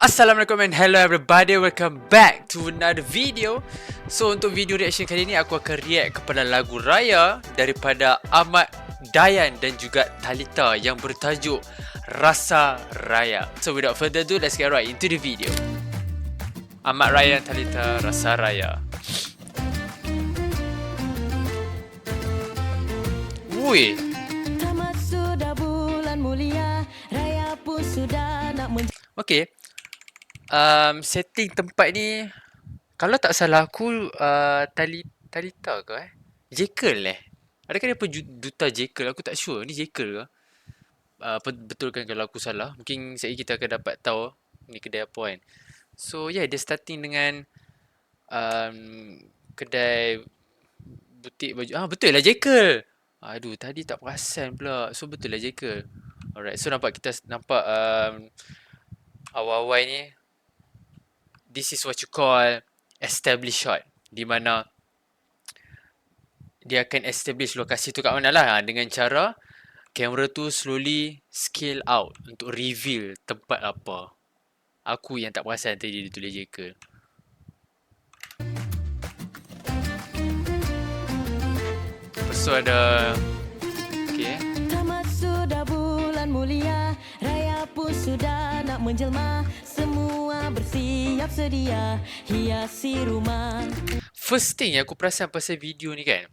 Assalamualaikum and hello everybody, welcome back to another video. So untuk video reaction kali ni aku akan react kepada lagu Raya daripada Ahmad Dayan dan juga Talita yang bertajuk Rasa Raya. So without further ado, let's get right into the video. Ahmad Dayan, Talita, Rasa Raya. Wui. Tamat sudah bulan mulia, raya pun sudah nak Okay. Setting tempat ni, kalau tak salah aku, Talita ke Jekyll Adakah dia duta Jekyll? Aku tak sure. Ni Jekyll ke? Betulkan kalau aku salah. Mungkin sekejap kita akan dapat tahu ni kedai apa kan. So yeah, dia starting dengan kedai butik baju. Betul lah Jekyll. Aduh, tadi tak perasan pula. So betul lah Jekyll. Alright, so kita nampak awal-awal ni. This is what you call establish shot, di mana dia akan establish lokasi tu kat mana lah dengan cara kamera tu slowly scale out untuk reveal tempat apa. Aku yang tak perasan tadi dia tulis Jekyll. Lepas tu ada okay. Tamat sudah bulan mulia, raya pun sudah nak menjelma. Semua bersiap sedia, hiasi rumah. First thing yang aku perasan pasal video ni kan,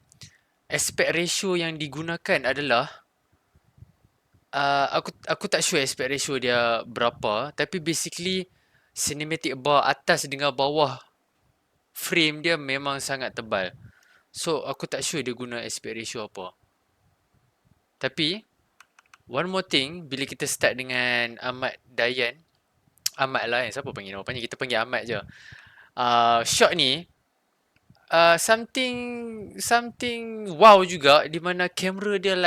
aspect ratio yang digunakan adalah aku tak sure aspect ratio dia berapa, tapi basically cinematic bar atas dengan bawah frame dia memang sangat tebal. So aku tak sure dia guna aspect ratio apa. Tapi one more thing, bila kita start dengan Ahmad Dayan, Ahmad lah siapa panggil nama panjang, kita panggil Ahmad je. Shot ni something wow juga, di mana kamera dia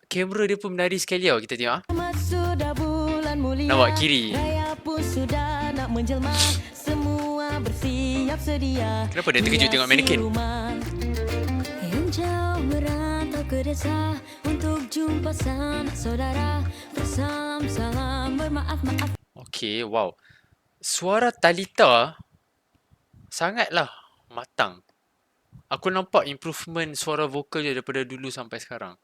kamera dia pun menari sekali tau. Kita tengok Tamat sudah bulan mulia, nampak kiri. raya pun sudah nak menjelma. Semua bersiap sedia. Kenapa dia terkejut tengok mannequin? Yang jauh merantau ke desa untuk jumpa sanak saudara, bersalam-salam, bermaaf-maaf. Okay, wow. Suara Talita sangatlah matang. Aku nampak improvement suara vokal dia daripada dulu sampai sekarang.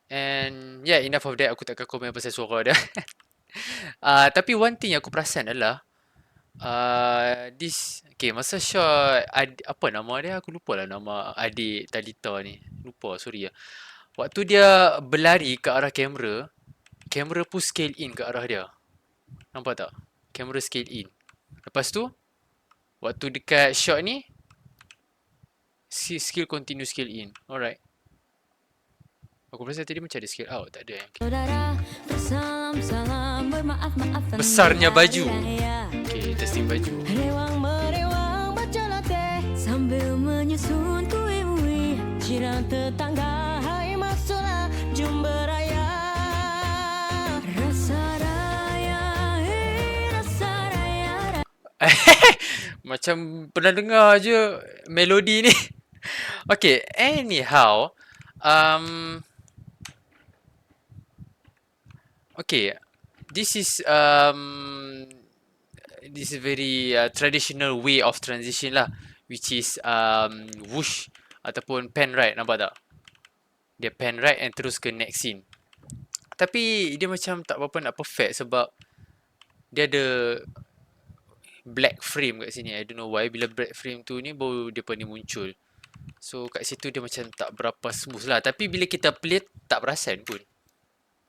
And yeah, enough of that. Aku takkan komen pasal suara dia. Tapi one thing yang aku perasan adalah masa shot apa nama dia? Aku lupa lah nama adik Talita ni. Lupa, sorry ya. Waktu dia berlari ke arah kamera, kamera pun scale in ke arah dia. Nampak tak? Kamera scale in. Lepas tu, waktu dekat shot ni, skill continue scale in. Alright. Aku rasa tadi macam ada scale out. Tak ada. Besarnya baju. Okay, testing baju. Merewang baca latih sambil menyusun kuih-kuih. Jiran tetangga, hai masuklah, jom beraya. Rasa raya, rasa raya. Macam pernah dengar je melodi ni. Okay, anyhow, okay, this is very traditional way of transition lah, which is whoosh ataupun pan right, nampak tak? Dia pan right and terus ke next scene. Tapi dia macam tak berapa nak perfect sebab dia ada black frame kat sini. I don't know why. Bila black frame tu ni baru dia ni muncul. So kat situ dia macam tak berapa smooth lah. Tapi bila kita play tak perasan pun.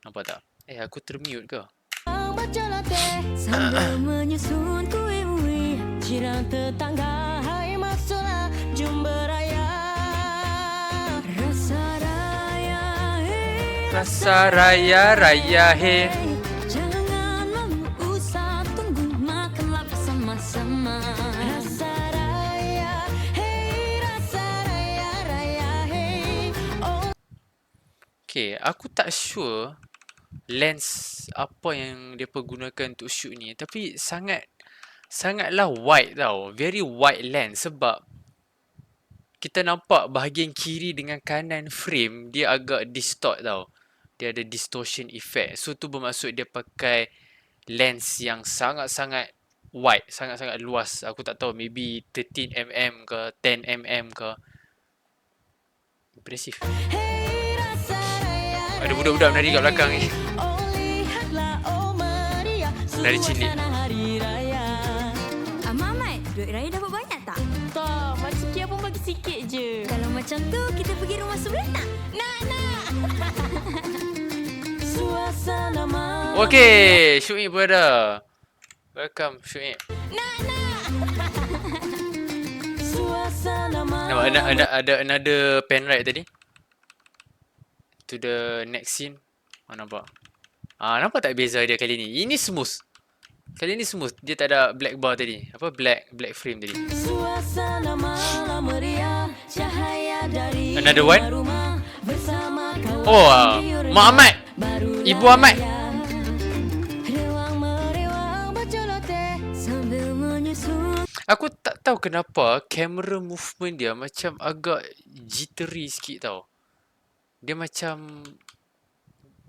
Nampak tak? Aku termute ke? Baca latih sambil menyusun kuih-kuih. Jiran tetangga, hai masuklah, jom beraya. Rasa raya, Rasa raya, raya he. jangan usah tunggu, makanlah bersama-sama. Rasa raya, hey, rasa raya, raya, hey. Oh. Okay, aku tak sure lens apa yang dia pergunakan untuk shoot ni, tapi sangatlah wide tau, very wide lens, sebab kita nampak bahagian kiri dengan kanan frame dia agak distort tau, dia ada distortion effect. So tu bermaksud dia pakai lens yang sangat-sangat wide, sangat-sangat luas. Aku tak tahu, maybe 13 mm ke 10 mm ke. Impresif. Hey rasa raya, Ada budak-budak menari kat belakang ni. oh lihatlah oh meriah, Dari cilik. suasana hari raya. Mat, duit raya dapat banyak tak? Tak, Makcik Kia pun bagi sikit je. Kalau macam tu, kita pergi rumah sebelah tak? Nak. Suasana malam. Okay, Syuib pun ada. Welcome Syuib. Suasana malam. Nampak ada another pen right tadi. To the next scene. Nampak. Nampak tak beza dia kali ni? Ini smooth. Kali ni smooth. Dia tak ada black bar tadi. Apa black frame tadi. Suasana malam meriah, cahaya dari Another one. rumah bersama kawan Oh, riuh Mak Ahmad. baru Ibu Ahmad. Rewang merewang berceloteh Sambil menyusun. Aku tak tahu kenapa camera movement dia macam agak jittery sikit tau. Dia macam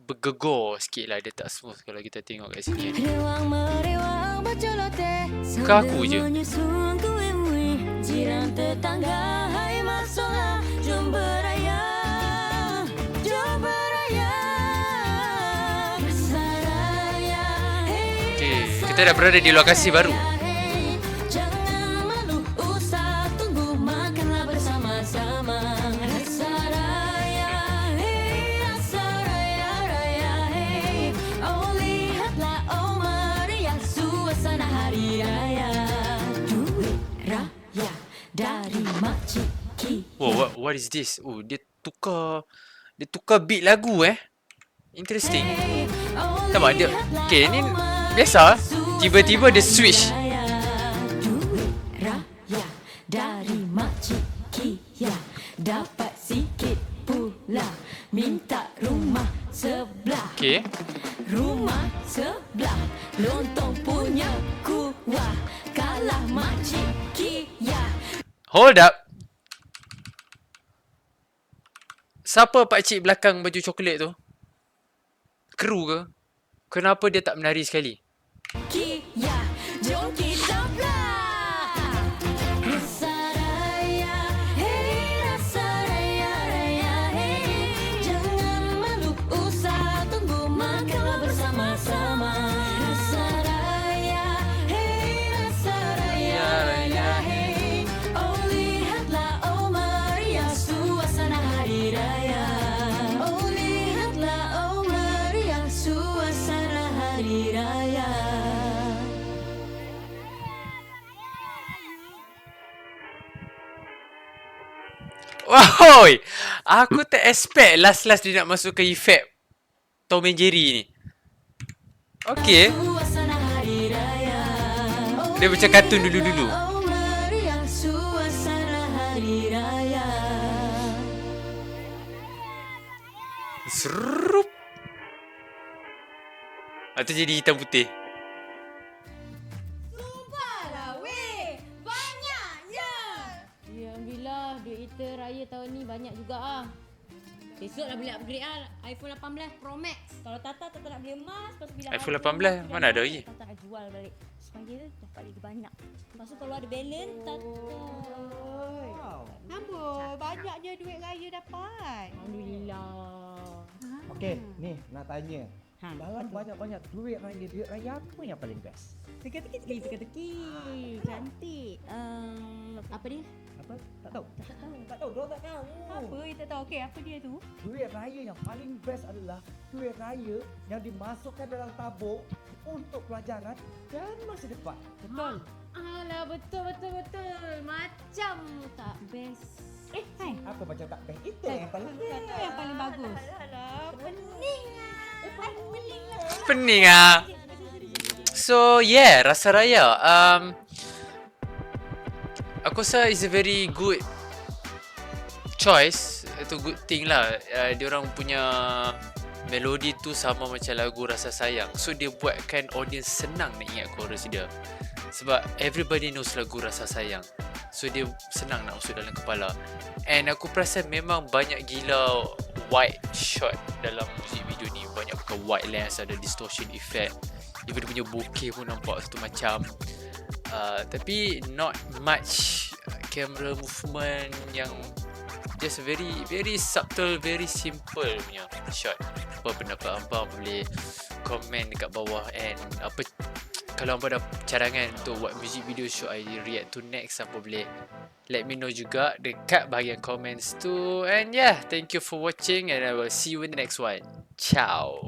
bergegor sikit lah. Dia tak smooth kalau kita tengok kat sini. Rewang merewang berceloteh Ke aku je? Menyusun kuih-muih. jiran tetangga hai masuklah jom beraya jom beraya rasa raya hey Okay, rasa kita dah berada di lokasi baru. raya, hey. Jangan malu usah tunggu makanlah bersama-sama rasa raya hey rasa raya raya hey oh lihatlah oh meriah suasana hari raya duit raya dari Makcik Kia. Oh, what is this? Oh, dia tukar beat lagu Interesting. Nampak dia. Okay, ni biasa. Tiba-tiba dia switch. Duit raya dari Makcik Kia, dapat sikit pula minta rumah sebelah. Okay. Rumah sebelah lontong punya kuah kalah Makcik Kia. Hold up. Siapa pakcik belakang baju coklat tu? Kru ke? Kenapa dia tak menari sekali? Kia, jom kita belah. Rasa raya, hey rasa raya raya hey. Jangan malu usah tunggu makanlah bersama-sama. Rasa raya, hey rasa raya raya hey. Oh lihatlah oh meriah suasana hari raya. Oh lihatlah oh meriah suasana hari raya. Wahoi! Aku tak expect last dia nak masuk ke effect Tom and Jerry ni. Okay. Suasana hari raya. Dia macam kartun dulu-dulu. Oh meriah suasana hari raya. Serup. Atau jadi hitam putih. Sumpahlah weh. Banyaknya. Ya, Alhamdulillah duit kita raya tahun ni banyak juga ah. Besok dah boleh upgrade ah iPhone 18 Pro Max. Kalau Tata nak beli emas, lepas tu bila iPhone harga 18 emas mana ada lagi? Tata nak jual balik. Supaya dapat lagi banyak. Lepas tu kalau ada balance Tata. Amboi, banyaknya duit raya dapat. Alhamdulillah. Okey, ni nak tanya. Ha, Dalam banyak-banyak duit raya apa yang paling best? teka-teki, teka-teki. Cantik. Apa dia? Apa? Tak tahu. Tak tahu, dia tak tahu. Apa yang tak tahu? Okey, apa dia tu? Duit raya yang paling best adalah duit raya yang dimasukkan dalam tabung untuk pelajaran dan masa depan. Betul. Alah, betul. Macam tak best. Hai. Apa macam tak best? Itu yang paling best. Itu yang paling bagus. Alah, pening lah. Pening lah. Pening ah. So yeah, rasa raya. Aku rasa is a very good choice. Itu good thing lah. Diorang punya melodi tu sama macam lagu Rasa Sayang. So dia buatkan audience senang nak ingat chorus dia. Sebab everybody knows lagu Rasa Sayang. So dia senang nak masuk dalam kepala. And aku perasan memang banyak gila wide shot dalam music video ni. Banyak pakai wide lens, ada distortion effect. Even dia punya bokeh pun nampak satu macam. Tapi not much camera movement yang just very subtle, very simple punya shot. Apa pendapat abang boleh komen dekat bawah, and apa kalau abang ada cadangan untuk buat music video show I react to next, apa boleh let me know juga dekat bahagian comments tu. And yeah, thank you for watching and I will see you in the next one. Ciao.